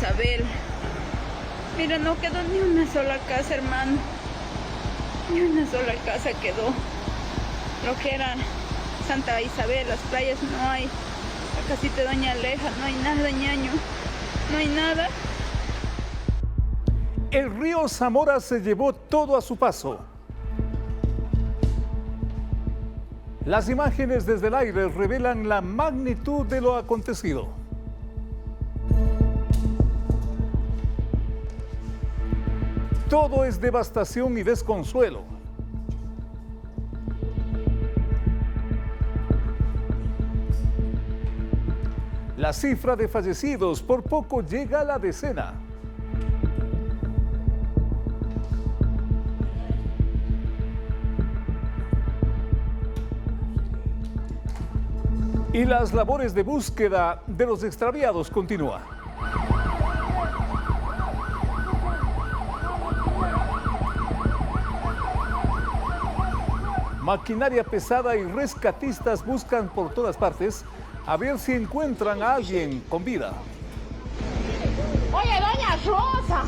Isabel. Mira, no quedó ni una sola casa, hermano. Ni una sola casa quedó. Lo que era Santa Isabel, las playas no hay. La casita de Doña Aleja, no hay nada, ñaño. No hay nada. El río Zamora se llevó todo a su paso. Las imágenes desde el aire revelan la magnitud de lo acontecido. Todo es devastación y desconsuelo. La cifra de fallecidos por poco llega a la decena. Y las labores de búsqueda de los extraviados continúan. Maquinaria pesada y rescatistas buscan por todas partes a ver si encuentran a alguien con vida. Oye, doña Rosa.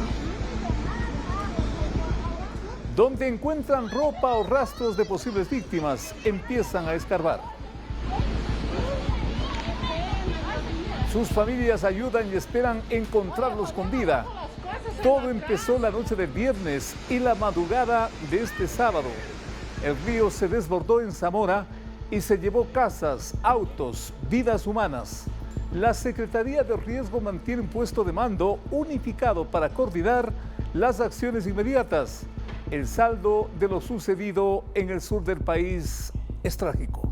Donde encuentran ropa o rastros de posibles víctimas, empiezan a escarbar. Sus familias ayudan y esperan encontrarlos con vida. Todo empezó la noche del viernes y la madrugada de este sábado. El río se desbordó en Zamora y se llevó casas, autos, vidas humanas. La Secretaría de Riesgo mantiene un puesto de mando unificado para coordinar las acciones inmediatas. El saldo de lo sucedido en el sur del país es trágico.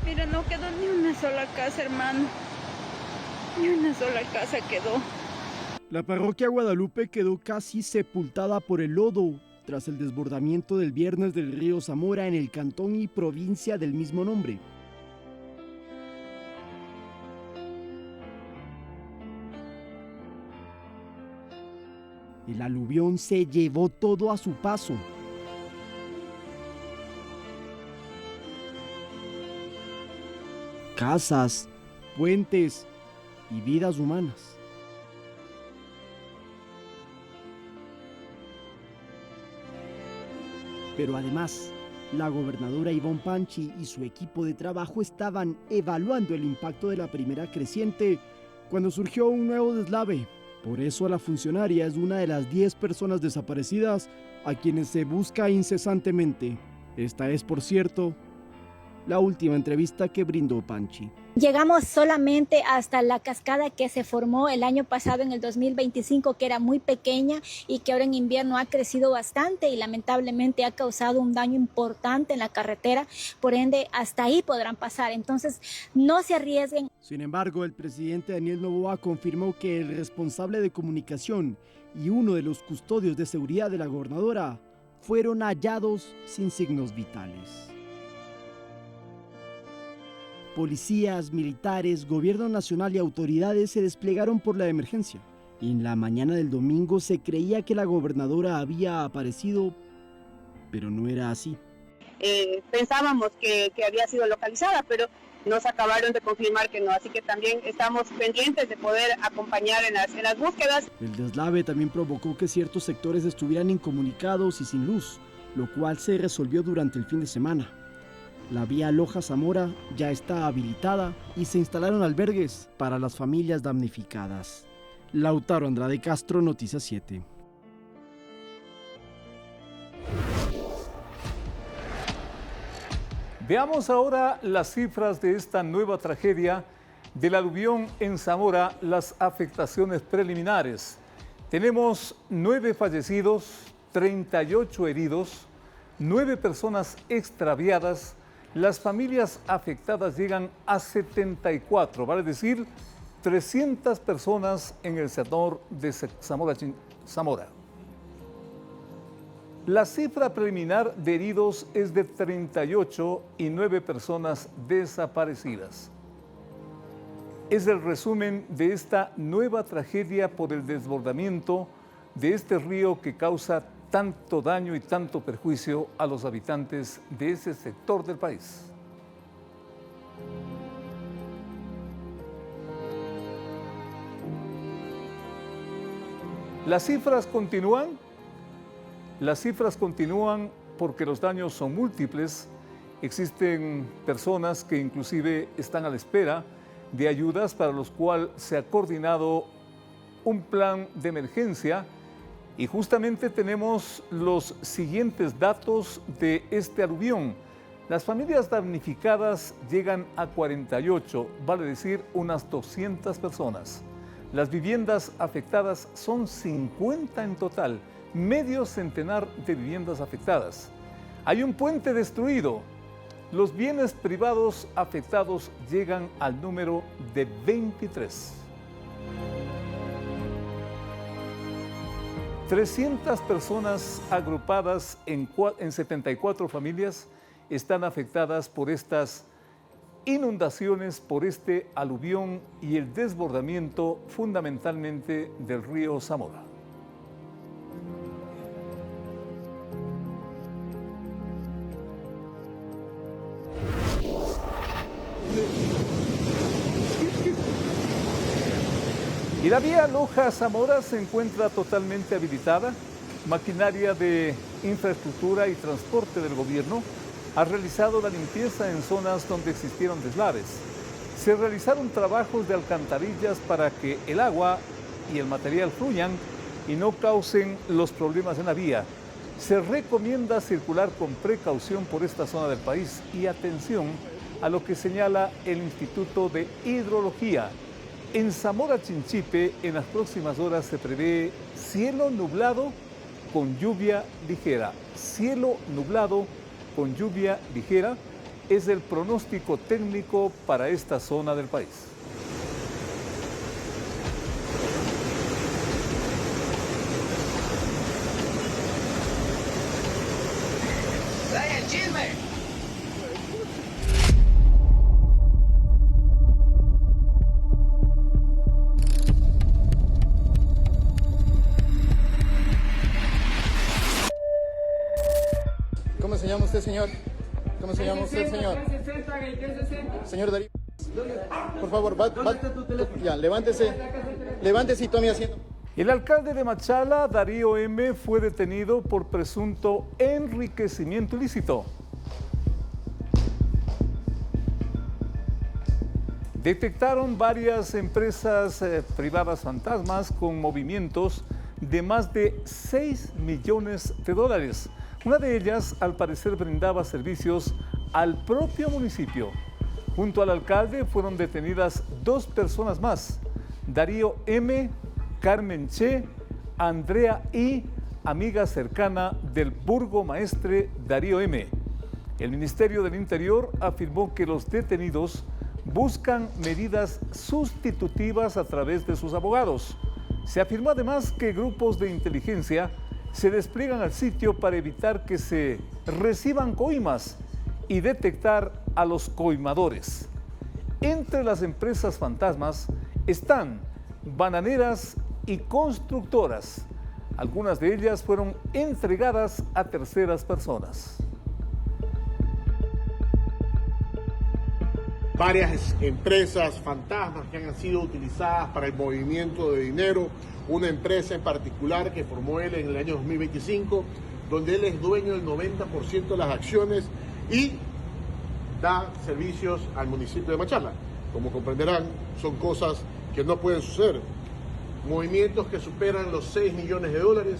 Mira, no quedó ni una sola casa, hermano. Ni una sola casa quedó. La parroquia Guadalupe quedó casi sepultada por el lodo tras el desbordamiento del viernes del río Zamora en el cantón y provincia del mismo nombre. El aluvión se llevó todo a su paso. Casas, puentes y vidas humanas. Pero además, la gobernadora Ivonne Panchi y su equipo de trabajo estaban evaluando el impacto de la primera creciente cuando surgió un nuevo deslave. Por eso la funcionaria es una de las 10 personas desaparecidas a quienes se busca incesantemente. Esta es, por cierto, la última entrevista que brindó Panchi. Llegamos solamente hasta la cascada que se formó el año pasado en el 2025, que era muy pequeña y que ahora en invierno ha crecido bastante y lamentablemente ha causado un daño importante en la carretera. Por ende, hasta ahí podrán pasar. Entonces, no se arriesguen. Sin embargo, el presidente Daniel Noboa confirmó que el responsable de comunicación y uno de los custodios de seguridad de la gobernadora fueron hallados sin signos vitales. Policías, militares, gobierno nacional y autoridades se desplegaron por la emergencia. Y en la mañana del domingo se creía que la gobernadora había aparecido, pero no era así. Pensábamos que había sido localizada, pero nos acabaron de confirmar que no. Así que también estamos pendientes de poder acompañar en las búsquedas. El deslave también provocó que ciertos sectores estuvieran incomunicados y sin luz, lo cual se resolvió durante el fin de semana. La vía Loja-Zamora ya está habilitada y se instalaron albergues para las familias damnificadas. Lautaro Andrade Castro, Noticias 7. Veamos ahora las cifras de esta nueva tragedia del aluvión en Zamora, las afectaciones preliminares. Tenemos 9 fallecidos, 38 heridos, 9 personas extraviadas. Las familias afectadas llegan a 74, vale decir 300 personas en el sector de Zamora. La cifra preliminar de heridos es de 38 y 9 personas desaparecidas. Es el resumen de esta nueva tragedia por el desbordamiento de este río que causa tanto daño y tanto perjuicio a los habitantes de ese sector del país. Las cifras continúan porque los daños son múltiples. Existen personas que inclusive están a la espera de ayudas para los cuales se ha coordinado un plan de emergencia y justamente tenemos los siguientes datos de este aluvión. Las familias damnificadas llegan a 48, vale decir unas 200 personas. Las viviendas afectadas son 50 en total, medio centenar de viviendas afectadas. Hay un puente destruido. Los bienes privados afectados llegan al número de 23. 300 personas agrupadas en 74 familias están afectadas por estas inundaciones, por este aluvión y el desbordamiento fundamentalmente del río Zamora. Y la vía Loja-Zamora se encuentra totalmente habilitada. Maquinaria de infraestructura y transporte del gobierno ha realizado la limpieza en zonas donde existieron deslaves. Se realizaron trabajos de alcantarillas para que el agua y el material fluyan y no causen los problemas en la vía. Se recomienda circular con precaución por esta zona del país y atención a lo que señala el Instituto de Hidrología. En Zamora Chinchipe, en las próximas horas se prevé cielo nublado con lluvia ligera. Cielo nublado con lluvia ligera es el pronóstico técnico para esta zona del país. ¡Trae el chisme! ¿Cómo se llama usted, señor? ¿Cómo se llama usted, señor? Señor Darío, por favor, ya, levántese y tome asiento. El alcalde de Machala, Darío M., fue detenido por presunto enriquecimiento ilícito. Detectaron varias empresas privadas fantasmas con movimientos de más de 6 millones de dólares. Una de ellas, al parecer, brindaba servicios al propio municipio. Junto al alcalde fueron detenidas 2 personas más, Darío M., Carmen Che, Andrea I., amiga cercana del burgomaestre Darío M. El Ministerio del Interior afirmó que los detenidos buscan medidas sustitutivas a través de sus abogados. Se afirmó además que grupos de inteligencia se despliegan al sitio para evitar que se reciban coimas y detectar a los coimadores. Entre las empresas fantasmas están bananeras y constructoras. Algunas de ellas fueron entregadas a terceras personas. Varias empresas fantasmas que han sido utilizadas para el movimiento de dinero. Una empresa en particular que formó él en el año 2025, donde él es dueño del 90% de las acciones y da servicios al municipio de Machala. Como comprenderán, son cosas que no pueden suceder. Movimientos que superan los 6 millones de dólares,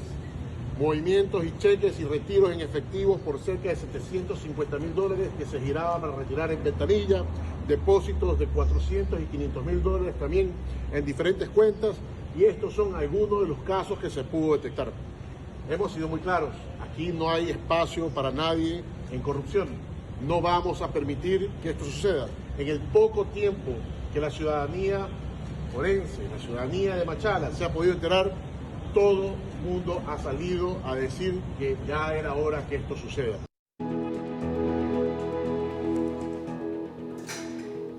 movimientos y cheques y retiros en efectivos por cerca de 750.000 dólares que se giraban para retirar en ventanilla, depósitos de 400 y 500.000 dólares también en diferentes cuentas, y estos son algunos de los casos que se pudo detectar. Hemos sido muy claros, aquí no hay espacio para nadie en corrupción. No vamos a permitir que esto suceda. En el poco tiempo que la ciudadanía forense, la ciudadanía de Machala se ha podido enterar, todo el mundo ha salido a decir que ya era hora que esto suceda.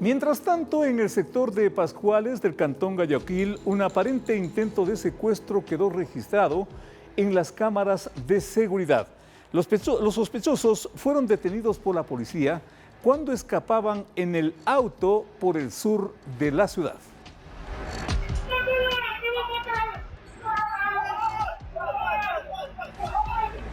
Mientras tanto, en el sector de Pascuales del Cantón Guayaquil, un aparente intento de secuestro quedó registrado en las cámaras de seguridad. Los sospechosos fueron detenidos por la policía cuando escapaban en el auto por el sur de la ciudad.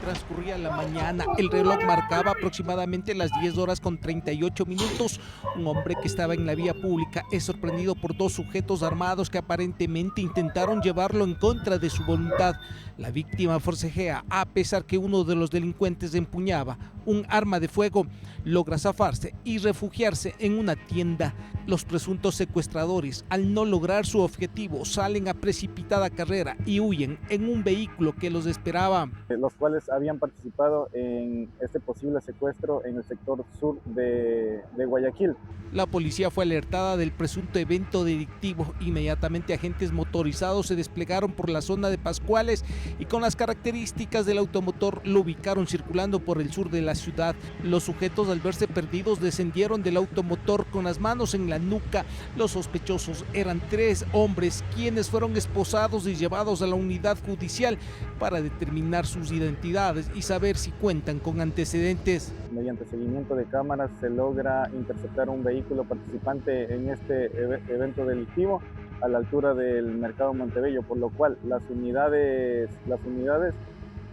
Transcurría la mañana, el reloj marcaba aproximadamente las 10:38. Un hombre que estaba en la vía pública es sorprendido por dos sujetos armados que aparentemente intentaron llevarlo en contra de su voluntad. La víctima forcejea a pesar que uno de los delincuentes empuñaba un arma de fuego. Logra zafarse y refugiarse en una tienda. Los presuntos secuestradores, al no lograr su objetivo, salen a precipitada carrera y huyen en un vehículo que los esperaba. Los cuales habían participado en este posible secuestro en el sector sur de Guayaquil. La policía fue alertada del presunto evento delictivo. Inmediatamente agentes motorizados se desplegaron por la zona de Pascuales y con las características del automotor lo ubicaron circulando por el sur de la ciudad. Los sujetos, al verse perdidos, descendieron del automotor con las manos en la nuca. Los sospechosos eran 3 hombres quienes fueron esposados y llevados a la unidad judicial para determinar sus identidades y saber si cuentan con antecedentes. Mediante seguimiento de cámaras se logra interceptar un vehículo participante en este evento delictivo a la altura del Mercado Montebello, por lo cual las unidades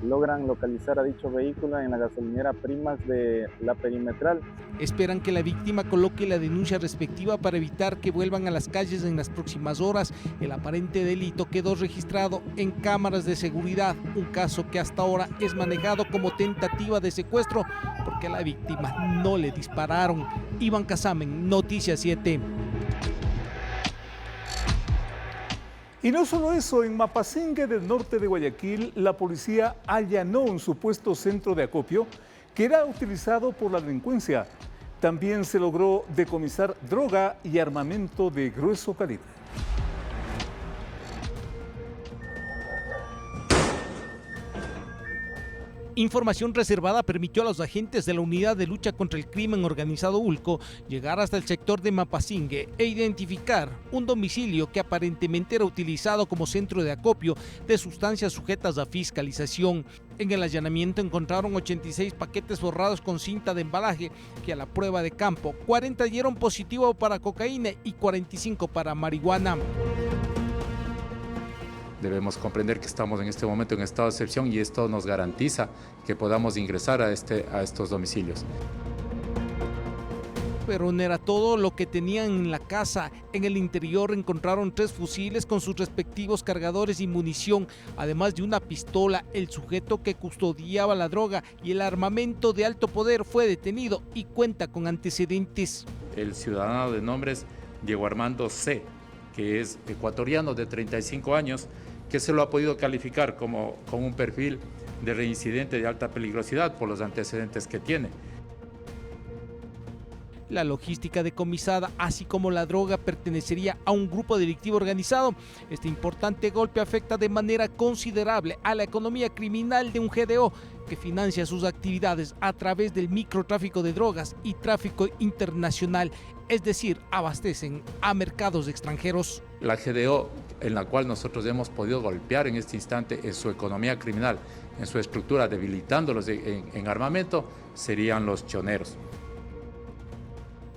logran localizar a dicho vehículo en la gasolinera Primas de la Perimetral. Esperan que la víctima coloque la denuncia respectiva para evitar que vuelvan a las calles en las próximas horas. El aparente delito quedó registrado en cámaras de seguridad, un caso que hasta ahora es manejado como tentativa de secuestro porque a la víctima no le dispararon. Iván Casamen, Noticias 7. Y no solo eso, en Mapasingue del norte de Guayaquil, la policía allanó un supuesto centro de acopio que era utilizado por la delincuencia. También se logró decomisar droga y armamento de grueso calibre. Información reservada permitió a los agentes de la Unidad de Lucha contra el Crimen Organizado ULCO llegar hasta el sector de Mapasingue e identificar un domicilio que aparentemente era utilizado como centro de acopio de sustancias sujetas a fiscalización. En el allanamiento encontraron 86 paquetes forrados con cinta de embalaje que a la prueba de campo 40 dieron positivo para cocaína y 45 para marihuana. Debemos comprender que estamos en este momento en estado de excepción y esto nos garantiza que podamos ingresar a estos domicilios. Pero no era todo lo que tenían en la casa. En el interior encontraron 3 fusiles con sus respectivos cargadores y munición, además de una pistola. El sujeto que custodiaba la droga y el armamento de alto poder fue detenido y cuenta con antecedentes. El ciudadano de nombre es Diego Armando C., que es ecuatoriano de 35 años, que se lo ha podido calificar con un perfil de reincidente de alta peligrosidad por los antecedentes que tiene. La logística decomisada, así como la droga, pertenecería a un grupo delictivo organizado. Este importante golpe afecta de manera considerable a la economía criminal de un GDO que financia sus actividades a través del microtráfico de drogas y tráfico internacional, es decir, abastecen a mercados extranjeros. La GDO en la cual nosotros hemos podido golpear en este instante en su economía criminal, en su estructura, debilitándolos en armamento, serían los choneros.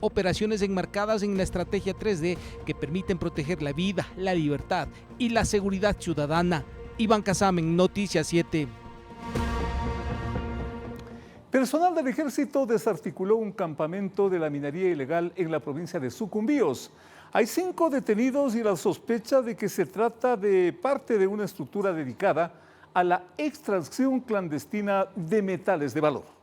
Operaciones enmarcadas en la estrategia 3D que permiten proteger la vida, la libertad y la seguridad ciudadana. Iván Casamen, Noticias 7. Personal del ejército desarticuló un campamento de la minería ilegal en la provincia de Sucumbíos. Hay 5 detenidos y la sospecha de que se trata de parte de una estructura dedicada a la extracción clandestina de metales de valor.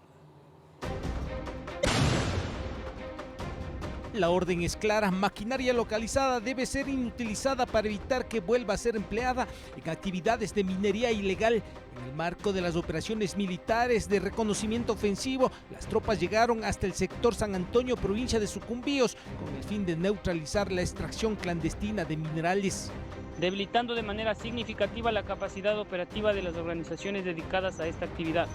La orden es clara: maquinaria localizada debe ser inutilizada para evitar que vuelva a ser empleada en actividades de minería ilegal. En el marco de las operaciones militares de reconocimiento ofensivo, las tropas llegaron hasta el sector San Antonio, provincia de Sucumbíos, con el fin de neutralizar la extracción clandestina de minerales, debilitando de manera significativa la capacidad operativa de las organizaciones dedicadas a esta actividad.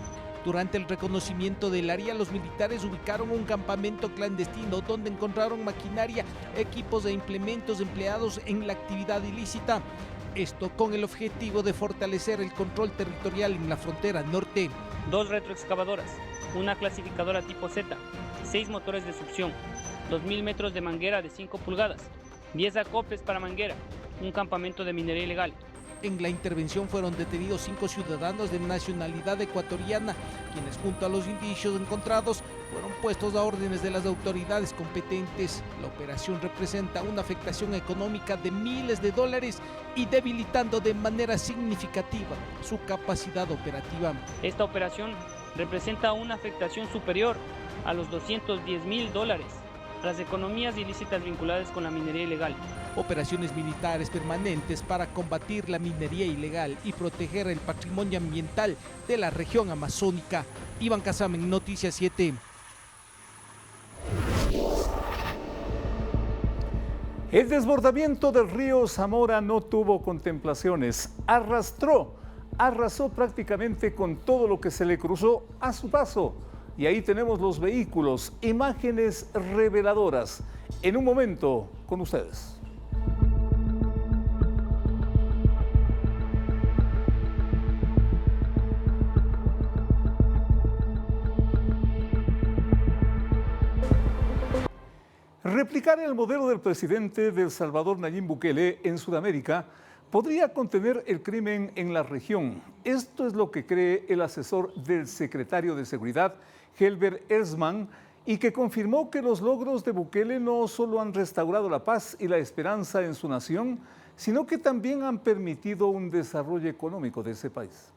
Durante el reconocimiento del área, los militares ubicaron un campamento clandestino donde encontraron maquinaria, equipos e implementos empleados en la actividad ilícita. Esto con el objetivo de fortalecer el control territorial en la frontera norte. 2 retroexcavadoras, una clasificadora tipo Z, 6 motores de succión, 2.000 metros de manguera de 5 pulgadas, 10 acoples para manguera, un campamento de minería ilegal. En la intervención fueron detenidos 5 ciudadanos de nacionalidad ecuatoriana, quienes junto a los indicios encontrados fueron puestos a órdenes de las autoridades competentes. La operación representa una afectación económica de miles de dólares y debilitando de manera significativa su capacidad operativa. Esta operación representa una afectación superior a los $210.000 a las economías ilícitas vinculadas con la minería ilegal. Operaciones militares permanentes para combatir la minería ilegal y proteger el patrimonio ambiental de la región amazónica. Iván Casamen, Noticias 7. El desbordamiento del río Zamora no tuvo contemplaciones, arrasó prácticamente con todo lo que se le cruzó a su paso. Y ahí tenemos los vehículos, imágenes reveladoras. En un momento, con ustedes. Replicar el modelo del presidente de El Salvador, Nayib Bukele, en Sudamérica podría contener el crimen en la región. Esto es lo que cree el asesor del secretario de Seguridad, Helber Erzman, y que confirmó que los logros de Bukele no solo han restaurado la paz y la esperanza en su nación, sino que también han permitido un desarrollo económico de ese país.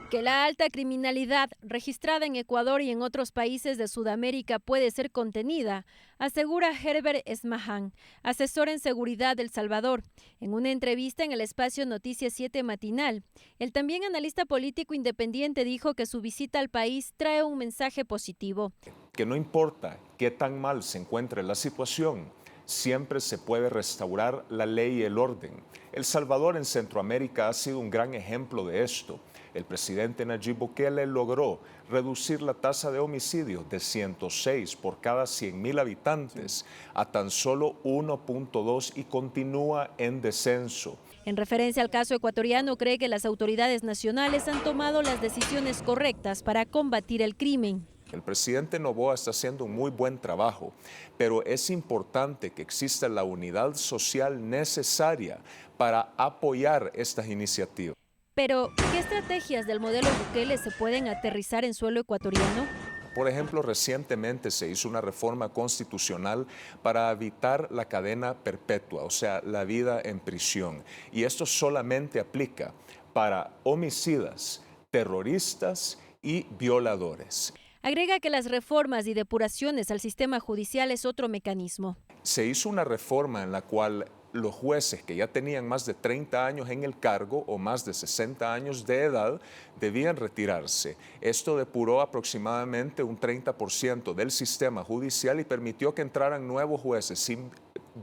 Que la alta criminalidad registrada en Ecuador y en otros países de Sudamérica puede ser contenida, asegura Herbert Esmahan, asesor en seguridad de El Salvador, en una entrevista en el espacio Noticias 7 matinal. El también analista político independiente dijo que su visita al país trae un mensaje positivo. Que no importa qué tan mal se encuentre la situación, siempre se puede restaurar la ley y el orden. El Salvador en Centroamérica ha sido un gran ejemplo de esto. El presidente Nayib Bukele logró reducir la tasa de homicidios de 106 por cada 100.000 habitantes a tan solo 1.2 y continúa en descenso. En referencia al caso ecuatoriano, cree que las autoridades nacionales han tomado las decisiones correctas para combatir el crimen. El presidente Noboa está haciendo un muy buen trabajo, pero es importante que exista la unidad social necesaria para apoyar estas iniciativas. Pero, ¿qué estrategias del modelo Bukele se pueden aterrizar en suelo ecuatoriano? Por ejemplo, recientemente se hizo una reforma constitucional para evitar la cadena perpetua, o sea, la vida en prisión. Y esto solamente aplica para homicidas, terroristas y violadores. Agrega que las reformas y depuraciones al sistema judicial es otro mecanismo. Se hizo una reforma en la cual los jueces que ya tenían más de 30 años en el cargo o más de 60 años de edad debían retirarse. Esto depuró aproximadamente un 30% del sistema judicial y permitió que entraran nuevos jueces sin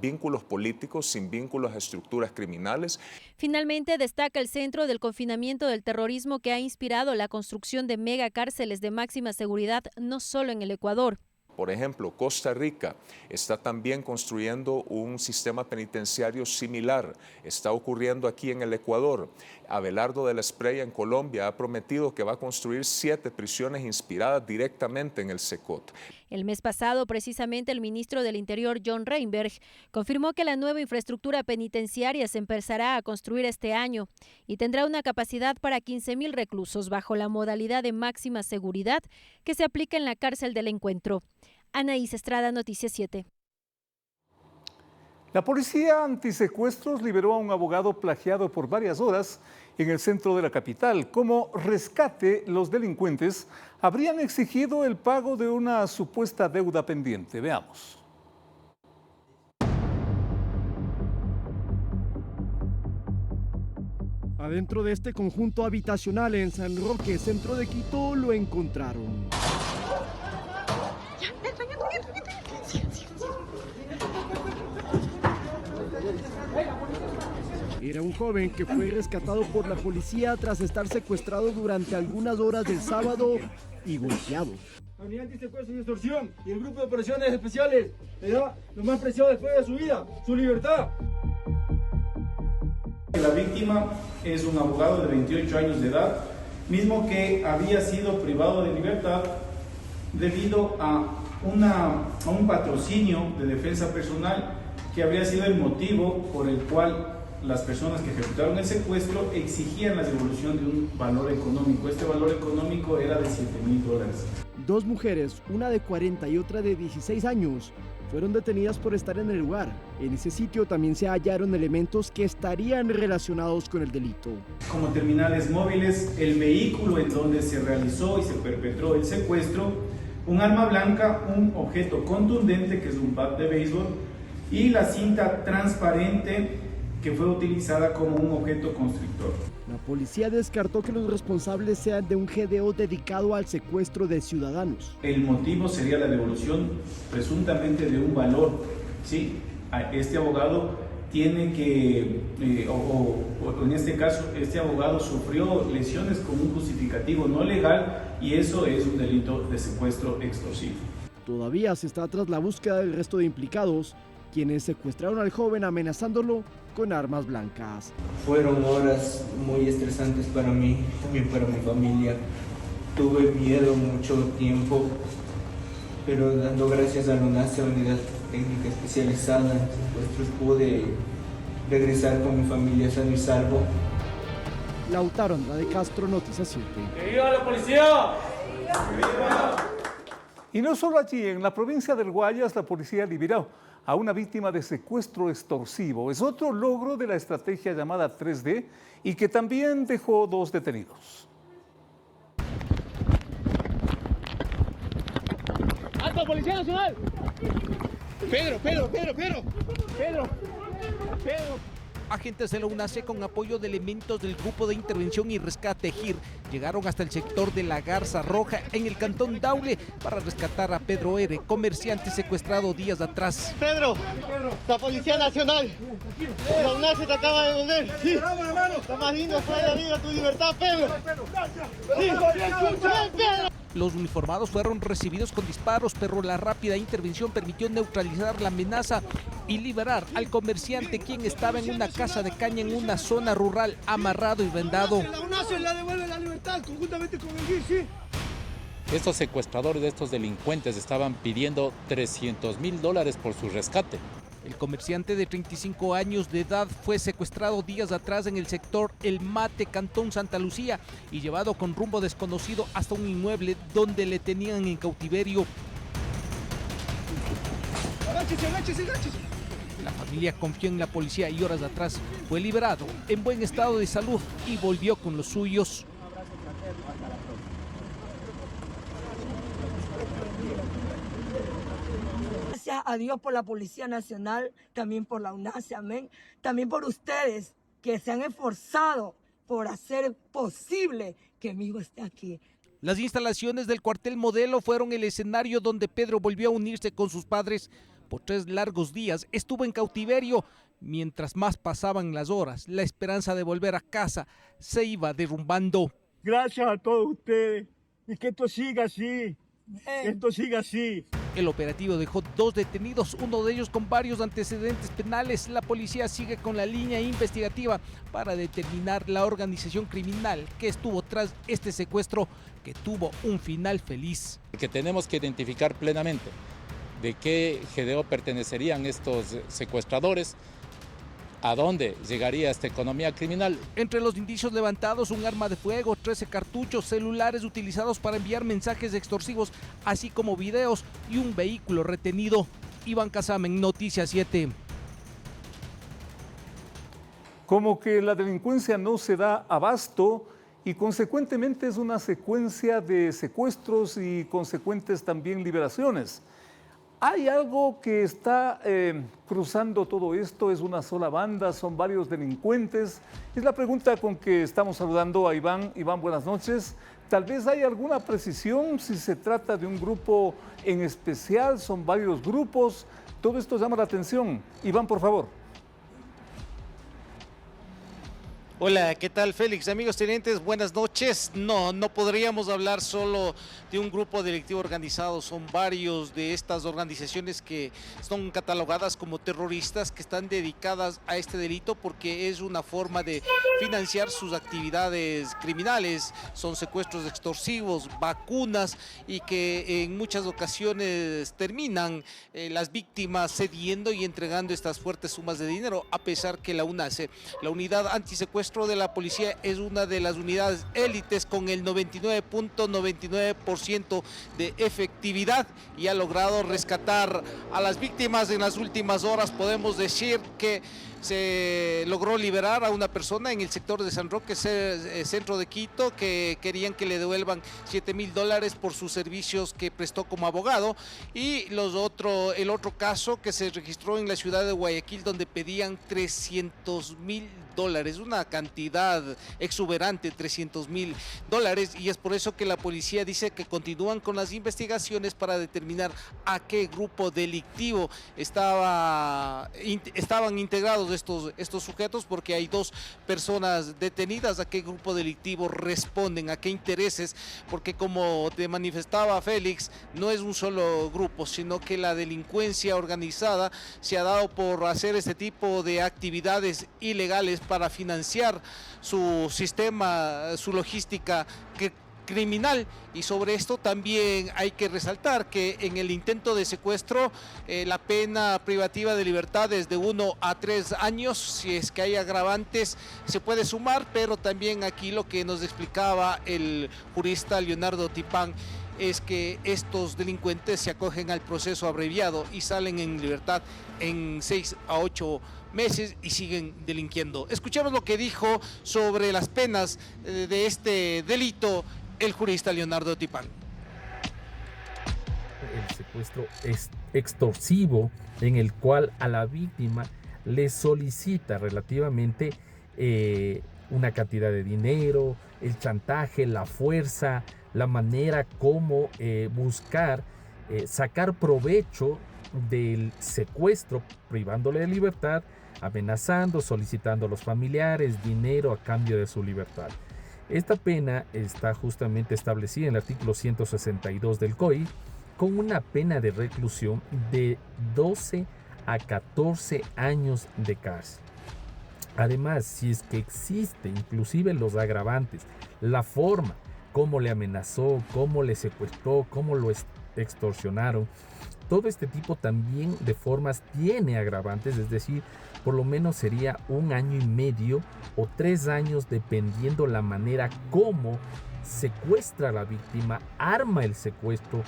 vínculos políticos, sin vínculos a estructuras criminales. Finalmente, destaca el Centro del Confinamiento del Terrorismo que ha inspirado la construcción de megacárceles de máxima seguridad no solo en el Ecuador. Por ejemplo, Costa Rica está también construyendo un sistema penitenciario similar. Está ocurriendo aquí en el Ecuador. Abelardo de la Espriella en Colombia ha prometido que va a construir 7 prisiones inspiradas directamente en el Secot. El mes pasado, precisamente, el ministro del Interior, John Reinberg, confirmó que la nueva infraestructura penitenciaria se empezará a construir este año y tendrá una capacidad para 15.000 reclusos bajo la modalidad de máxima seguridad que se aplica en la cárcel del Encuentro. Anaís Estrada, Noticias 7. La policía antisecuestros liberó a un abogado plagiado por varias horas en el centro de la capital. Como rescate, los delincuentes habrían exigido el pago de una supuesta deuda pendiente. Veamos. Adentro de este conjunto habitacional en San Roque, centro de Quito, lo encontraron. Era un joven que fue rescatado por la policía tras estar secuestrado durante algunas horas del sábado y golpeado. La unidad antisecuestro y extorsión y el grupo de operaciones especiales le da lo más preciado después de su vida, su libertad. La víctima es un abogado de 28 años de edad, mismo que había sido privado de libertad debido a un patrocinio de defensa personal que habría sido el motivo por el cual las personas que ejecutaron el secuestro exigían la devolución de un valor económico. Este valor económico era de $7,000. 2 mujeres, una de 40 y otra de 16 años, fueron detenidas por estar en el lugar. En ese sitio también se hallaron elementos que estarían relacionados con el delito. Como terminales móviles, el vehículo en donde se realizó y se perpetró el secuestro, un arma blanca, un objeto contundente que es un bat de béisbol y la cinta transparente que fue utilizada como un objeto constrictor. La policía descartó que los responsables sean de un GDO dedicado al secuestro de ciudadanos. El motivo sería la devolución presuntamente de un valor. Sí, este abogado tiene que, o en este caso, este abogado sufrió lesiones con un justificativo no legal y eso es un delito de secuestro extorsivo. Todavía se está tras la búsqueda del resto de implicados, quienes secuestraron al joven amenazándolo con armas blancas. Fueron horas muy estresantes para mí, también para mi familia. Tuve miedo mucho tiempo, pero dando gracias a la UNASA, Unidad Técnica Especializada en Secuestros, pude regresar con mi familia sano y salvo. Lautaro Andrade Castro, Noticias 7. ¡Que viva la policía! Y no solo allí, en la provincia del Guayas, la policía liberó a una víctima de secuestro extorsivo. Es otro logro de la estrategia llamada 3D y que también dejó 2 detenidos. ¡Alto, Policía Nacional! Pedro. Agentes de la UNACE con apoyo de elementos del Grupo de Intervención y Rescate GIR llegaron hasta el sector de la Garza Roja en el cantón Daule para rescatar a Pedro R., comerciante secuestrado días atrás. Pedro, la Policía Nacional, la UNACE te acaba de devolver. Sí. Lo más lindo fue la vida, tu libertad, Pedro. Sí. Pedro. Los uniformados fueron recibidos con disparos, pero la rápida intervención permitió neutralizar la amenaza y liberar al comerciante, quien estaba en una casa de caña en una zona rural, amarrado y vendado. La UNACE la devuelve la libertad conjuntamente con el GIR, sí. Estos secuestradores de estos delincuentes estaban pidiendo $300,000 por su rescate. El comerciante de 35 años de edad fue secuestrado días atrás en el sector El Mate, Cantón Santa Lucía, y llevado con rumbo desconocido hasta un inmueble donde le tenían en cautiverio. Agáchese. La familia confió en la policía y horas atrás fue liberado en buen estado de salud y volvió con los suyos. Gracias a Dios por la Policía Nacional, también por la UNACE, amén. También por ustedes que se han esforzado por hacer posible que mi hijo esté aquí. Las instalaciones del cuartel Modelo fueron el escenario donde Pedro volvió a unirse con sus padres. Por 3 largos días estuvo en cautiverio. Mientras más pasaban las horas, la esperanza de volver a casa se iba derrumbando. Gracias a todos ustedes y que esto siga así. Esto siga así. El operativo dejó 2 detenidos, uno de ellos con varios antecedentes penales. La policía sigue con la línea investigativa para determinar la organización criminal que estuvo tras este secuestro, que tuvo un final feliz. Que tenemos que identificar plenamente de qué GDO pertenecerían estos secuestradores, a dónde llegaría esta economía criminal. Entre los indicios levantados, un arma de fuego, 13 cartuchos, celulares utilizados para enviar mensajes extorsivos, así como videos y un vehículo retenido. Iván Casamen, Noticias 7. Como que la delincuencia no se da abasto y consecuentemente es una secuencia de secuestros y consecuentes también liberaciones. ¿Hay algo que está cruzando todo esto? ¿Es una sola banda? ¿Son varios delincuentes? Es la pregunta con que estamos saludando a Iván. Iván, buenas noches. Tal vez hay alguna precisión si se trata de un grupo en especial, son varios grupos. Todo esto llama la atención. Iván, por favor. Hola, ¿qué tal, Félix? Amigos tenientes, buenas noches. No podríamos hablar solo de un grupo delictivo organizado. Son varios de estas organizaciones que son catalogadas como terroristas, que están dedicadas a este delito porque es una forma de financiar sus actividades criminales. Son secuestros extorsivos, vacunas, y que en muchas ocasiones terminan las víctimas cediendo y entregando estas fuertes sumas de dinero, a pesar que la UNACE, la Unidad Antisecuestro de la policía, es una de las unidades élites con el 99.99% de efectividad y ha logrado rescatar a las víctimas. En las últimas horas podemos decir que se logró liberar a una persona en el sector de San Roque, centro de Quito, que querían que le devuelvan $7,000 por sus servicios que prestó como abogado, y el otro caso que se registró en la ciudad de Guayaquil, donde pedían $300,000, una cantidad exuberante, $300,000, y es por eso que la policía dice que continúan con las investigaciones para determinar a qué grupo delictivo estaban integrados estos sujetos, porque hay 2 personas detenidas. ¿A qué grupo delictivo responden? ¿A qué intereses? Porque, como te manifestaba Félix, no es un solo grupo, sino que la delincuencia organizada se ha dado por hacer este tipo de actividades ilegales para financiar su sistema, su logística criminal. Y sobre esto también hay que resaltar que en el intento de secuestro la pena privativa de libertad es de 1 a 3 años. Si es que hay agravantes se puede sumar, pero también aquí lo que nos explicaba el jurista Leonardo Tipán es que estos delincuentes se acogen al proceso abreviado y salen en libertad en 6 a 8 meses y siguen delinquiendo. Escuchemos lo que dijo sobre las penas de este delito el jurista Leonardo Tipán. El secuestro es extorsivo, en el cual a la víctima le solicita relativamente una cantidad de dinero, el chantaje, la fuerza, la manera como buscar sacar provecho del secuestro, privándole de libertad, amenazando, solicitando a los familiares dinero a cambio de su libertad. Esta pena está justamente establecida en el artículo 162 del COI, con una pena de reclusión de 12 a 14 años de cárcel. Además, si es que existe inclusive los agravantes, la forma, cómo le amenazó, cómo le secuestró, cómo lo extorsionaron, todo este tipo también de formas tiene agravantes, es decir, por lo menos sería 1 año y medio o 3 años, dependiendo la manera como secuestra a la víctima, arma el secuestro.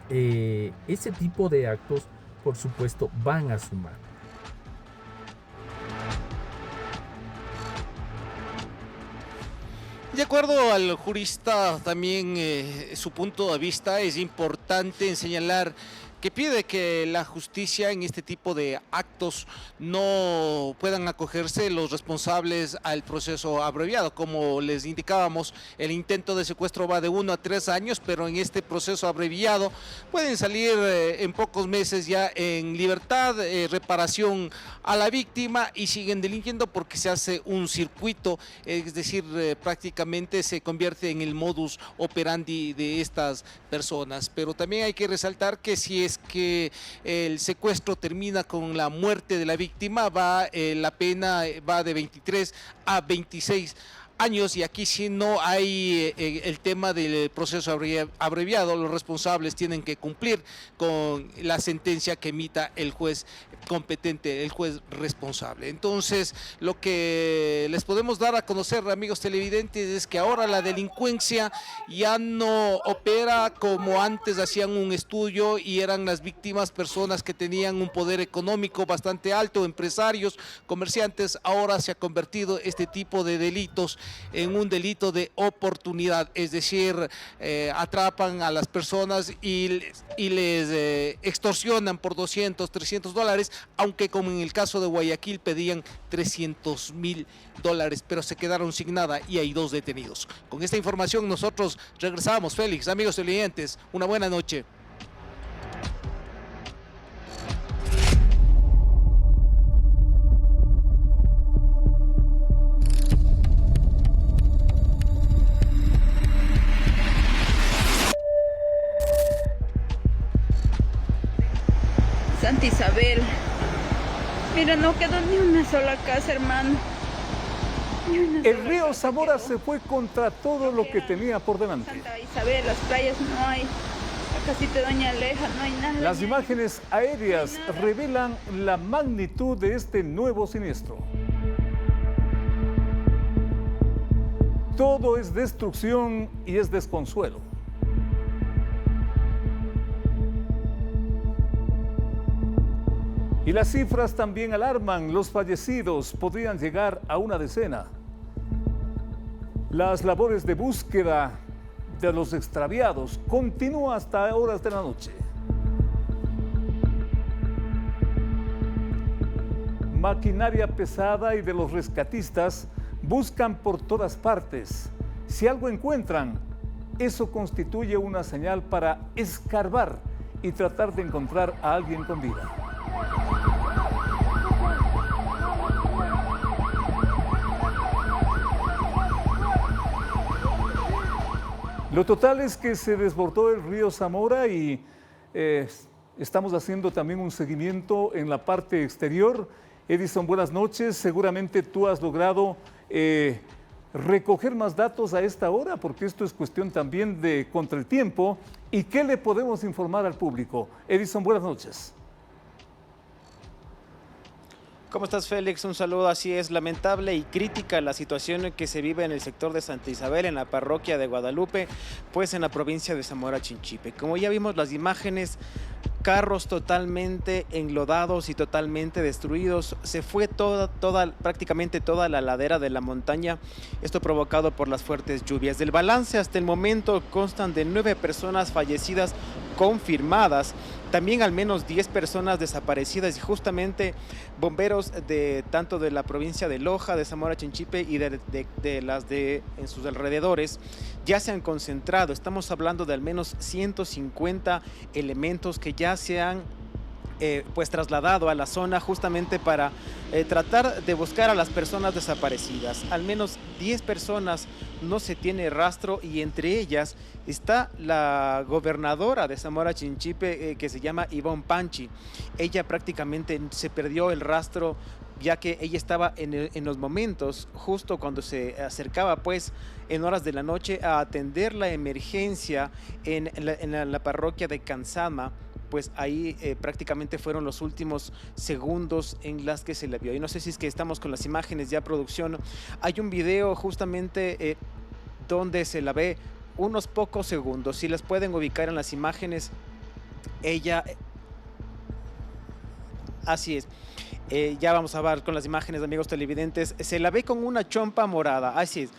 Ese tipo de actos, por supuesto, van a sumar. De acuerdo al jurista, también su punto de vista es importante señalar que pide que la justicia en este tipo de actos no puedan acogerse los responsables al proceso abreviado. Como les indicábamos, el intento de secuestro va de 1 a 3 años, pero en este proceso abreviado pueden salir en pocos meses ya en libertad, reparación a la víctima, y siguen delinquiendo porque se hace un circuito, es decir, prácticamente se convierte en el modus operandi de estas personas. Pero también hay que resaltar que si es que el secuestro termina con la muerte de la víctima, la pena va de 23 a 26 años, y aquí sí no hay el tema del proceso abreviado. Los responsables tienen que cumplir con la sentencia que emita el juez competente, el juez responsable. Entonces, lo que les podemos dar a conocer, amigos televidentes, es que ahora la delincuencia ya no opera como antes. Hacían un estudio y eran las víctimas personas que tenían un poder económico bastante alto, empresarios, comerciantes. Ahora se ha convertido este tipo de delitos en un delito de oportunidad, es decir, atrapan a las personas y les extorsionan por $200, $300, aunque como en el caso de Guayaquil pedían $300,000, pero se quedaron sin nada y hay 2 detenidos. Con esta información nosotros regresamos. Félix, amigos televidentes, una buena noche. Santa Isabel. Mira, no quedó ni una sola casa, hermano. El río Zamora se fue contra todo lo que tenía por delante. Santa Isabel, las playas no hay. La casita de Doña Aleja, no hay nada. Las imágenes aéreas revelan la magnitud de este nuevo siniestro. Todo es destrucción y es desconsuelo. Y las cifras también alarman. Los fallecidos podrían llegar a una decena. Las labores de búsqueda de los extraviados continúan hasta horas de la noche. Maquinaria pesada y de los rescatistas buscan por todas partes. Si algo encuentran, eso constituye una señal para escarbar y tratar de encontrar a alguien con vida. Lo total es que se desbordó el río Zamora y estamos haciendo también un seguimiento en la parte exterior. Edison, buenas noches. Seguramente tú has logrado recoger más datos a esta hora, porque esto es cuestión también de contra el tiempo. ¿Y qué le podemos informar al público? Edison, buenas noches. ¿Cómo estás, Félix? Un saludo. Así es, lamentable y crítica la situación que se vive en el sector de Santa Isabel, en la parroquia de Guadalupe, pues en la provincia de Zamora Chinchipe. Como ya vimos las imágenes, carros totalmente enlodados y totalmente destruidos. Se fue prácticamente toda la ladera de la montaña, esto provocado por las fuertes lluvias. Del balance hasta el momento constan de 9 personas fallecidas confirmadas, también al menos 10 personas desaparecidas, y justamente bomberos tanto de la provincia de Loja, de Zamora Chinchipe y de las en sus alrededores ya se han concentrado. Estamos hablando de al menos 150 elementos que ya se han pues trasladado a la zona justamente para tratar de buscar a las personas desaparecidas. Al menos 10 personas no se tiene rastro, y entre ellas está la gobernadora de Zamora Chinchipe, que se llama Ivonne Panchi. Ella prácticamente se perdió el rastro, ya que ella estaba en los momentos, justo cuando se acercaba pues en horas de la noche a atender la emergencia en la parroquia de Cansama. Pues ahí prácticamente fueron los últimos segundos en las que se la vio. Y no sé si es que estamos con las imágenes ya, producción. Hay un video justamente donde se la ve unos pocos segundos. Si las pueden ubicar en las imágenes, ella... Así es. Ya vamos a ver con las imágenes, amigos televidentes. Se la ve con una chompa morada. Así es.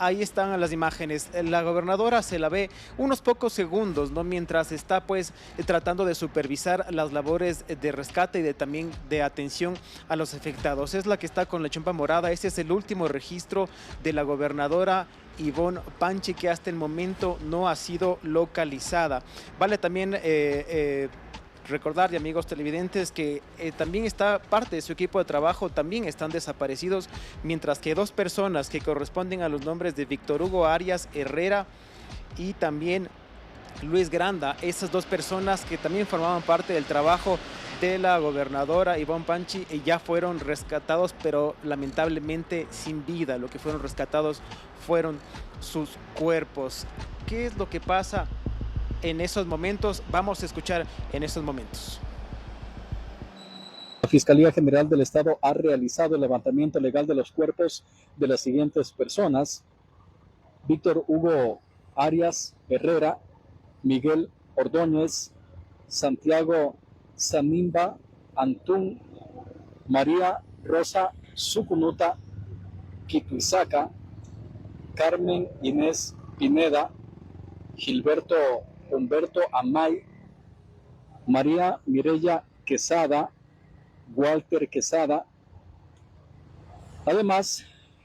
Ahí están las imágenes. La gobernadora se la ve unos pocos segundos, ¿no? Mientras está pues tratando de supervisar las labores de rescate y también de atención a los afectados. Es la que está con la chompa morada. Este es el último registro de la gobernadora Ivonne Panchi, que hasta el momento no ha sido localizada. Vale también recordar, amigos televidentes, que también está parte de su equipo de trabajo, también están desaparecidos, mientras que 2 personas que corresponden a los nombres de Víctor Hugo Arias Herrera y también Luis Granda, esas 2 personas que también formaban parte del trabajo de la gobernadora Ivonne Panchi, ya fueron rescatados, pero lamentablemente sin vida. Lo que fueron rescatados fueron sus cuerpos. ¿Qué es lo que pasa en esos momentos? Vamos a escuchar en esos momentos. La Fiscalía General del Estado ha realizado el levantamiento legal de los cuerpos de las siguientes personas: Víctor Hugo Arias Herrera, Miguel Ordóñez, Santiago Sanimba Antún, María Rosa Sucunuta Quituizaca, Carmen Inés Pineda, Gilberto Humberto Amay, María Mireya Quesada, Walter Quesada. Además,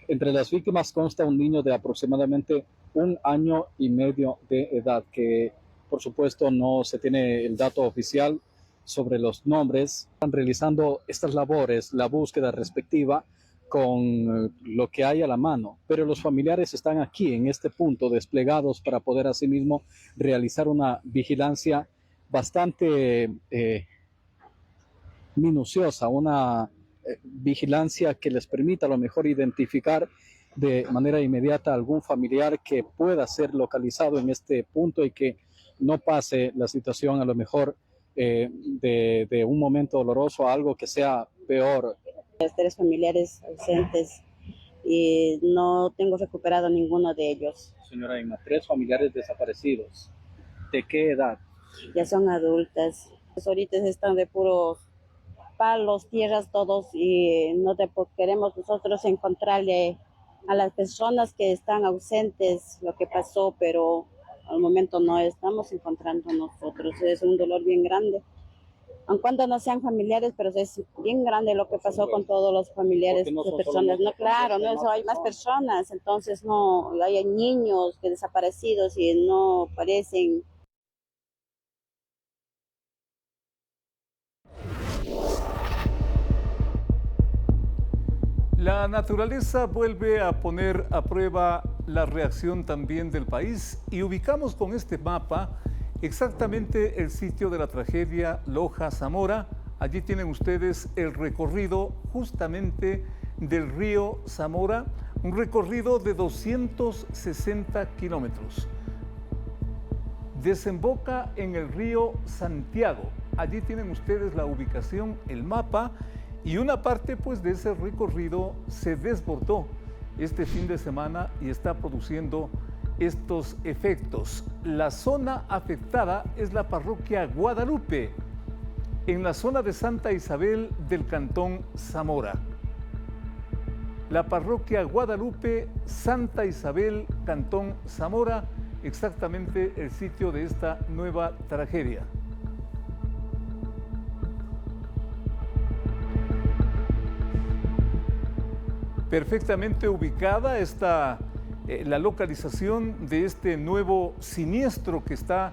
entre las víctimas consta un niño de aproximadamente 1 año y medio de edad, que por supuesto no se tiene el dato oficial sobre los nombres. Están realizando estas labores, la búsqueda respectiva, con lo que hay a la mano, pero los familiares están aquí en este punto desplegados para poder asimismo realizar una vigilancia bastante minuciosa, una vigilancia que les permita a lo mejor identificar de manera inmediata a algún familiar que pueda ser localizado en este punto y que no pase la situación a lo mejor de un momento doloroso a algo que sea peor. 3 familiares ausentes y no tengo recuperado ninguno de ellos. Señora Inma, 3 familiares desaparecidos. ¿De qué edad? Ya son adultas. Pues ahorita están de puros palos, tierras, todos, y no queremos nosotros encontrarle a las personas que están ausentes lo que pasó, pero al momento no estamos encontrando nosotros. Es un dolor bien grande. Aun cuando no sean familiares, pero es bien grande lo que pasó con todos los familiares de personas. No, claro, no, eso hay más personas, entonces no, hay niños que desaparecidos y no aparecen. La naturaleza vuelve a poner a prueba la reacción también del país y ubicamos con este mapa exactamente el sitio de la tragedia Loja Zamora. Allí tienen ustedes el recorrido justamente del río Zamora, un recorrido de 260 kilómetros. Desemboca en el río Santiago. Allí tienen ustedes la ubicación, el mapa, y una parte pues de ese recorrido se desbordó este fin de semana y está produciendo estos efectos. La zona afectada es la parroquia Guadalupe, en la zona de Santa Isabel del cantón Zamora. La parroquia Guadalupe, Santa Isabel, cantón Zamora, exactamente el sitio de esta nueva tragedia. Perfectamente ubicada está la localización de este nuevo siniestro que está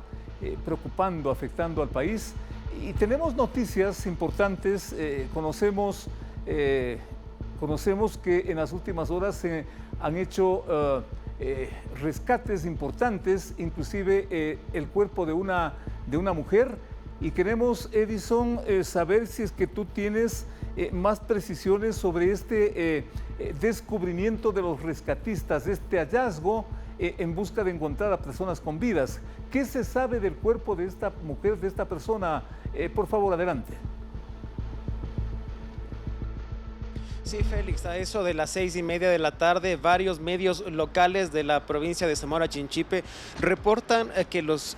preocupando, afectando al país. Y tenemos noticias importantes. Conocemos que en las últimas horas se han hecho rescates importantes, inclusive el cuerpo de una mujer. Y queremos, Edison, saber si es que tú tienes más precisiones sobre este descubrimiento de los rescatistas, este hallazgo en busca de encontrar a personas con vidas. ¿Qué se sabe del cuerpo de esta mujer, de esta persona? Por favor, adelante. Sí, Félix, a eso de las 6:30 de la tarde, varios medios locales de la provincia de Zamora Chinchipe reportan que los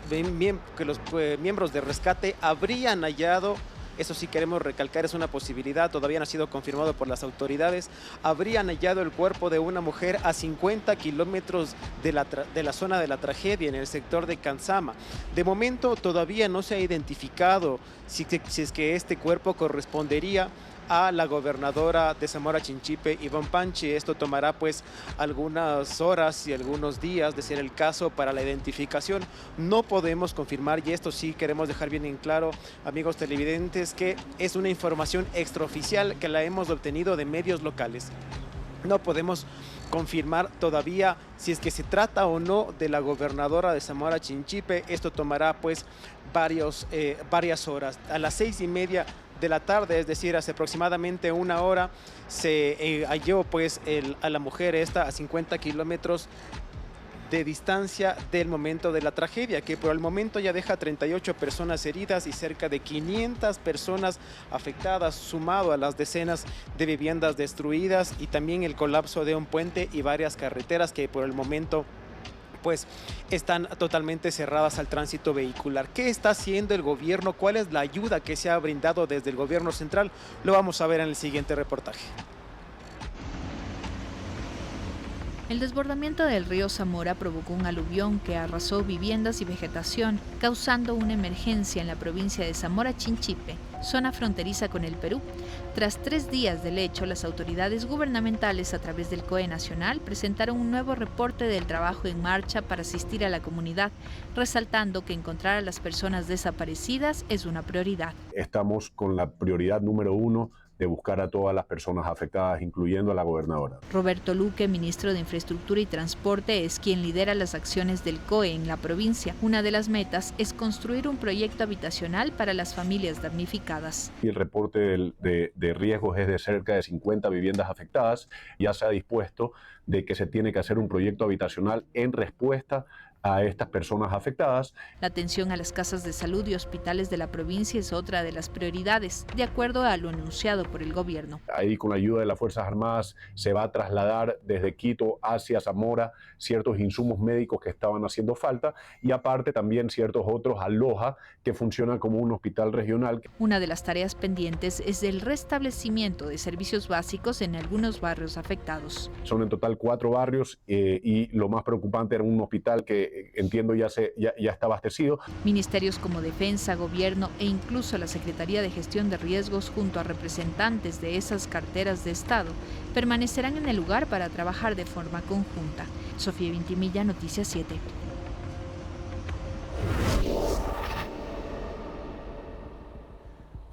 miembros de rescate habrían hallado, eso sí queremos recalcar, es una posibilidad, todavía no ha sido confirmado por las autoridades, habrían hallado el cuerpo de una mujer a 50 kilómetros de la zona de la tragedia, en el sector de Canzama. De momento todavía no se ha identificado si es que este cuerpo correspondería a la gobernadora de Zamora Chinchipe, Ivonne Panchi. Esto tomará pues algunas horas y algunos días de ser el caso para la identificación. No podemos confirmar, y esto sí queremos dejar bien en claro, amigos televidentes, que es una información extraoficial que la hemos obtenido de medios locales. No podemos confirmar todavía si es que se trata o no de la gobernadora de Zamora Chinchipe. Esto tomará pues varias horas. A las 6:30 de la tarde, es decir, hace aproximadamente una hora, se halló pues a la mujer esta a 50 kilómetros de distancia del momento de la tragedia, que por el momento ya deja 38 personas heridas y cerca de 500 personas afectadas, sumado a las decenas de viviendas destruidas y también el colapso de un puente y varias carreteras que por el momento pues están totalmente cerradas al tránsito vehicular. ¿Qué está haciendo el gobierno? ¿Cuál es la ayuda que se ha brindado desde el gobierno central? Lo vamos a ver en el siguiente reportaje. El desbordamiento del río Zamora provocó un aluvión que arrasó viviendas y vegetación, causando una emergencia en la provincia de Zamora Chinchipe, zona fronteriza con el Perú. Tras 3 días del hecho, las autoridades gubernamentales a través del COE Nacional presentaron un nuevo reporte del trabajo en marcha para asistir a la comunidad, resaltando que encontrar a las personas desaparecidas es una prioridad. Estamos con la prioridad número 1 de buscar a todas las personas afectadas, incluyendo a la gobernadora. Roberto Luque, ministro de Infraestructura y Transporte, es quien lidera las acciones del COE en la provincia. Una de las metas es construir un proyecto habitacional para las familias damnificadas. Y el reporte de riesgos es de cerca de 50 viviendas afectadas. Ya se ha dispuesto de que se tiene que hacer un proyecto habitacional en respuesta a estas personas afectadas. La atención a las casas de salud y hospitales de la provincia es otra de las prioridades, de acuerdo a lo anunciado por el gobierno. Ahí, con la ayuda de las Fuerzas Armadas, se va a trasladar desde Quito hacia Zamora ciertos insumos médicos que estaban haciendo falta y aparte también ciertos otros a Loja, que funciona como un hospital regional. Una de las tareas pendientes es el restablecimiento de servicios básicos en algunos barrios afectados. Son en total 4 barrios y lo más preocupante era un hospital que entiendo ya está abastecido. Ministerios como Defensa, Gobierno e incluso la Secretaría de Gestión de Riesgos junto a representantes de esas carteras de Estado permanecerán en el lugar para trabajar de forma conjunta. Sofía Vintimilla, Noticias 7.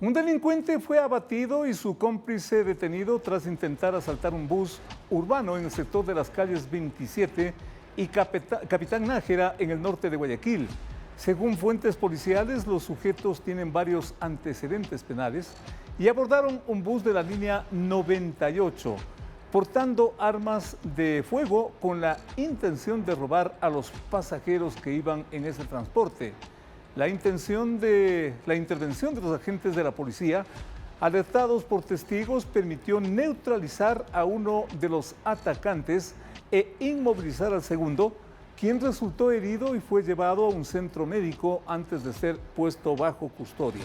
Un delincuente fue abatido y su cómplice detenido tras intentar asaltar un bus urbano en el sector de las calles 27 y Capitán Nájera en el norte de Guayaquil. Según fuentes policiales, los sujetos tienen varios antecedentes penales y abordaron un bus de la línea 98, portando armas de fuego con la intención de robar a los pasajeros que iban en ese transporte. La intervención de los agentes de la policía, alertados por testigos, permitió neutralizar a uno de los atacantes e inmovilizar al segundo, quien resultó herido y fue llevado a un centro médico antes de ser puesto bajo custodia.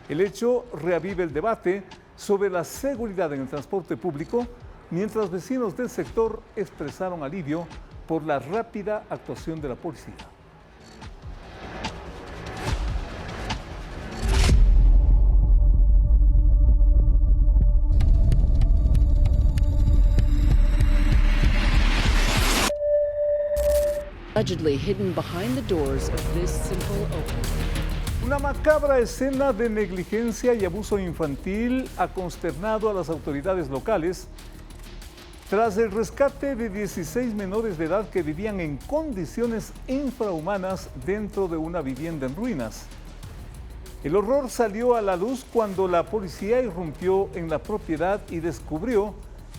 El hecho reaviva el debate sobre la seguridad en el transporte público, mientras vecinos del sector expresaron alivio por la rápida actuación de la policía. Allegedly hidden behind the doors of this simple opening. Una macabra escena de negligencia y abuso infantil ha consternado a las autoridades locales tras el rescate de 16 menores de edad que vivían en condiciones infrahumanas dentro de una vivienda en ruinas. El horror salió a la luz cuando la policía irrumpió en la propiedad y descubrió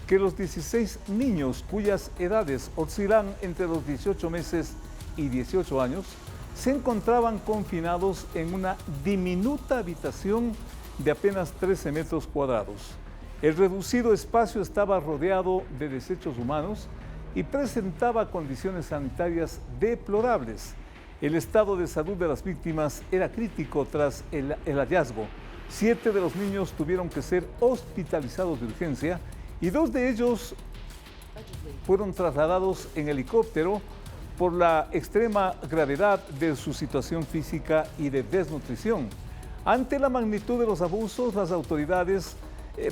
que los 16 niños, cuyas edades oscilan entre los 18 meses y 18 años, se encontraban confinados en una diminuta habitación de apenas 13 metros cuadrados. El reducido espacio estaba rodeado de desechos humanos y presentaba condiciones sanitarias deplorables. El estado de salud de las víctimas era crítico tras el hallazgo. 7 de los niños tuvieron que ser hospitalizados de urgencia y 2 de ellos fueron trasladados en helicóptero por la extrema gravedad de su situación física y de desnutrición. Ante la magnitud de los abusos, las autoridades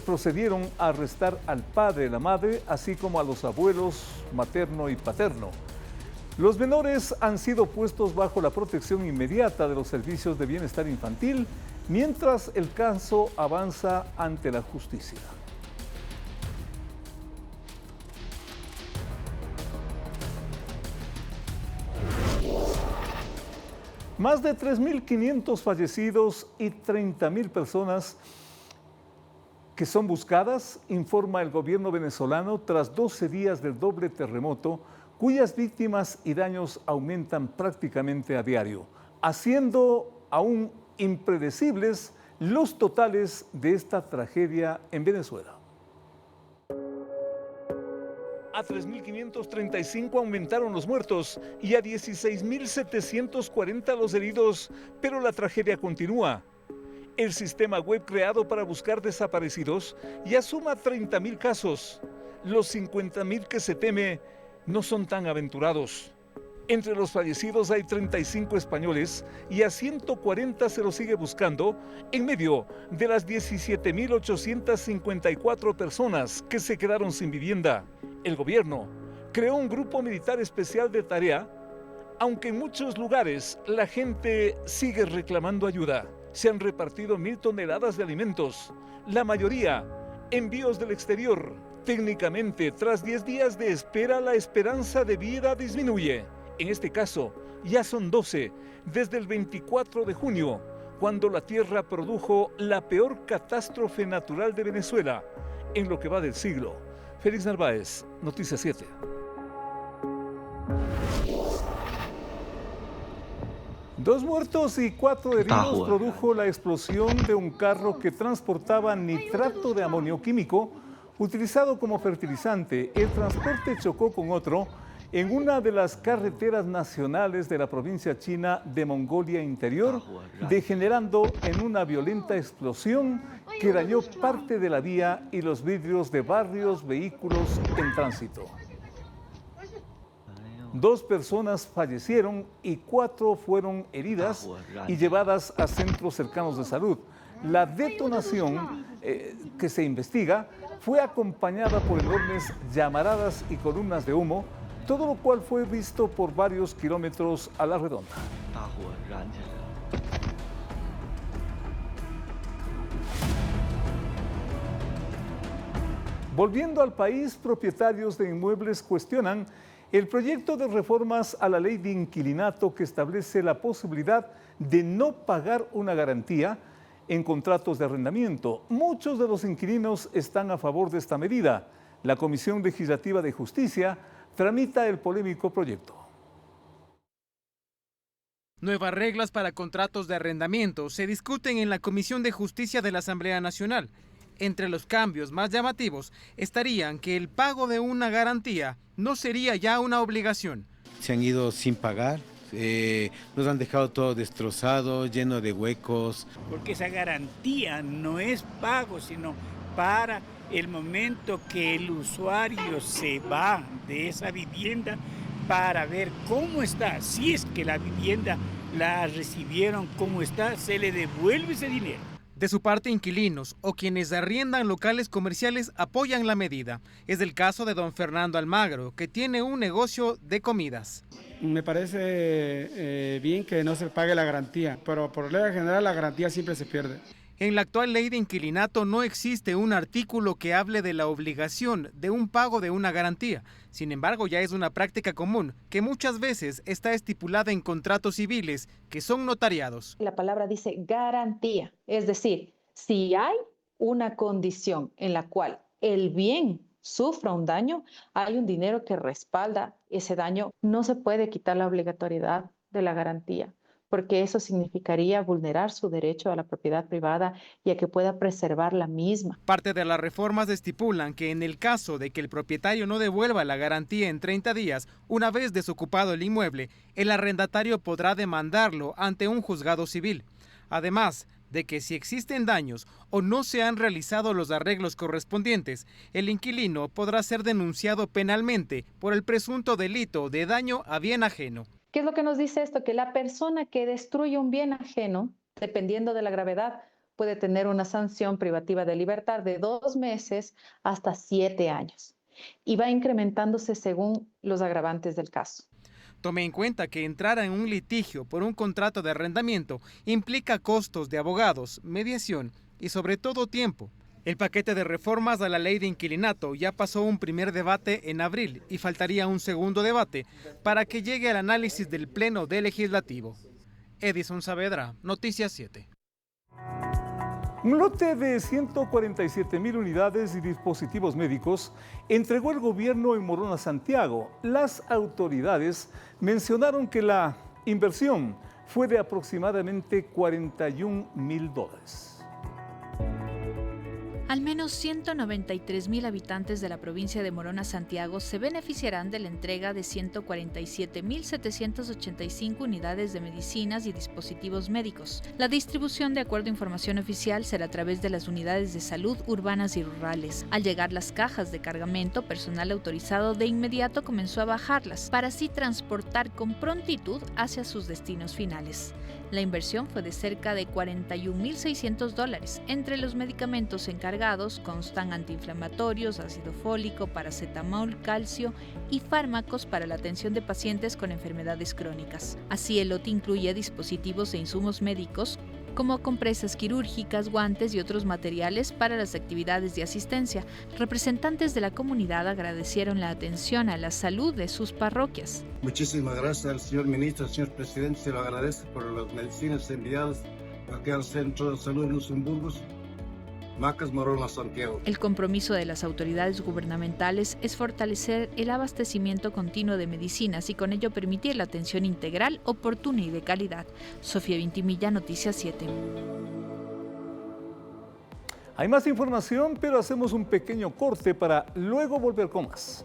procedieron a arrestar al padre y la madre, así como a los abuelos materno y paterno. Los menores han sido puestos bajo la protección inmediata de los servicios de bienestar infantil, mientras el caso avanza ante la justicia. Más de 3.500 fallecidos y 30.000 personas que son buscadas, informa el gobierno venezolano tras 12 días del doble terremoto, cuyas víctimas y daños aumentan prácticamente a diario, haciendo aún impredecibles los totales de esta tragedia en Venezuela. A 3.535 aumentaron los muertos y a 16.740 los heridos, pero la tragedia continúa. El sistema web creado para buscar desaparecidos ya suma 30.000 casos. Los 50.000 que se teme no son tan aventurados. Entre los fallecidos hay 35 españoles y a 140 se los sigue buscando en medio de las 17.854 personas que se quedaron sin vivienda. El gobierno creó un grupo militar especial de tarea, aunque en muchos lugares la gente sigue reclamando ayuda. Se han repartido 1.000 toneladas de alimentos, la mayoría envíos del exterior. Técnicamente, tras 10 días de espera, la esperanza de vida disminuye. En este caso, ya son 12, desde el 24 de junio, cuando la tierra produjo la peor catástrofe natural de Venezuela en lo que va del siglo. Félix Narváez, Noticias 7. Dos muertos y 4 heridos produjo la explosión de un carro que transportaba nitrato de amonio químico utilizado como fertilizante. El transporte chocó con otro en una de las carreteras nacionales de la provincia china de Mongolia Interior, degenerando en una violenta explosión que dañó parte de la vía y los vidrios de varios vehículos en tránsito. 2 personas fallecieron y 4 fueron heridas y llevadas a centros cercanos de salud. La detonación que se investiga fue acompañada por enormes llamaradas y columnas de humo, todo lo cual fue visto por varios kilómetros a la redonda. Volviendo al país, propietarios de inmuebles cuestionan el proyecto de reformas a la ley de inquilinato que establece la posibilidad de no pagar una garantía en contratos de arrendamiento. Muchos de los inquilinos están a favor de esta medida. La Comisión Legislativa de Justicia tramita el polémico proyecto. Nuevas reglas para contratos de arrendamiento se discuten en la Comisión de Justicia de la Asamblea Nacional. Entre los cambios más llamativos estarían que el pago de una garantía no sería ya una obligación. Se han ido sin pagar, nos han dejado todo destrozado, lleno de huecos. Porque esa garantía no es pago, sino para el momento que el usuario se va de esa vivienda para ver cómo está. Si es que la vivienda la recibieron, cómo está, se le devuelve ese dinero. De su parte, inquilinos o quienes arriendan locales comerciales apoyan la medida. Es el caso de don Fernando Almagro, que tiene un negocio de comidas. Me parece bien que no se pague la garantía, pero por regla general la garantía siempre se pierde. En la actual ley de inquilinato no existe un artículo que hable de la obligación de un pago de una garantía. Sin embargo, ya es una práctica común que muchas veces está estipulada en contratos civiles que son notariados. La palabra dice garantía, es decir, si hay una condición en la cual el bien sufra un daño, hay un dinero que respalda ese daño. No se puede quitar la obligatoriedad de la garantía, porque eso significaría vulnerar su derecho a la propiedad privada y a que pueda preservar la misma. Parte de las reformas estipulan que en el caso de que el propietario no devuelva la garantía en 30 días, una vez desocupado el inmueble, el arrendatario podrá demandarlo ante un juzgado civil. Además de que si existen daños o no se han realizado los arreglos correspondientes, el inquilino podrá ser denunciado penalmente por el presunto delito de daño a bien ajeno. ¿Qué es lo que nos dice esto? Que la persona que destruye un bien ajeno, dependiendo de la gravedad, puede tener una sanción privativa de libertad de 2 meses hasta 7 años. Y va incrementándose según los agravantes del caso. Tome en cuenta que entrar en un litigio por un contrato de arrendamiento implica costos de abogados, mediación y sobre todo tiempo. El paquete de reformas a la ley de inquilinato ya pasó un primer debate en abril y faltaría un segundo debate para que llegue al análisis del Pleno del Legislativo. Edison Saavedra, Noticias 7. Un lote de 147.000 unidades y dispositivos médicos entregó el gobierno en Morona, Santiago. Las autoridades mencionaron que la inversión fue de aproximadamente $41.000. Al menos 193.000 habitantes de la provincia de Morona, Santiago, se beneficiarán de la entrega de 147.785 unidades de medicinas y dispositivos médicos. La distribución, de acuerdo a información oficial, será a través de las unidades de salud urbanas y rurales. Al llegar las cajas de cargamento, personal autorizado de inmediato comenzó a bajarlas, para así transportar con prontitud hacia sus destinos finales. La inversión fue de cerca de $41.600. Entre los medicamentos encargados constan antiinflamatorios, ácido fólico, paracetamol, calcio y fármacos para la atención de pacientes con enfermedades crónicas. Así, el lote incluye dispositivos e insumos médicos como compresas quirúrgicas, guantes y otros materiales para las actividades de asistencia. Representantes de la comunidad agradecieron la atención a la salud de sus parroquias. Muchísimas gracias al señor ministro, al señor presidente, se lo agradece por las medicinas enviadas aquí al Centro de Salud de Luxemburgo, Macas Morona, Santiago. El compromiso de las autoridades gubernamentales es fortalecer el abastecimiento continuo de medicinas y con ello permitir la atención integral, oportuna y de calidad. Sofía Vintimilla, Noticias 7. Hay más información, pero hacemos un pequeño corte para luego volver con más.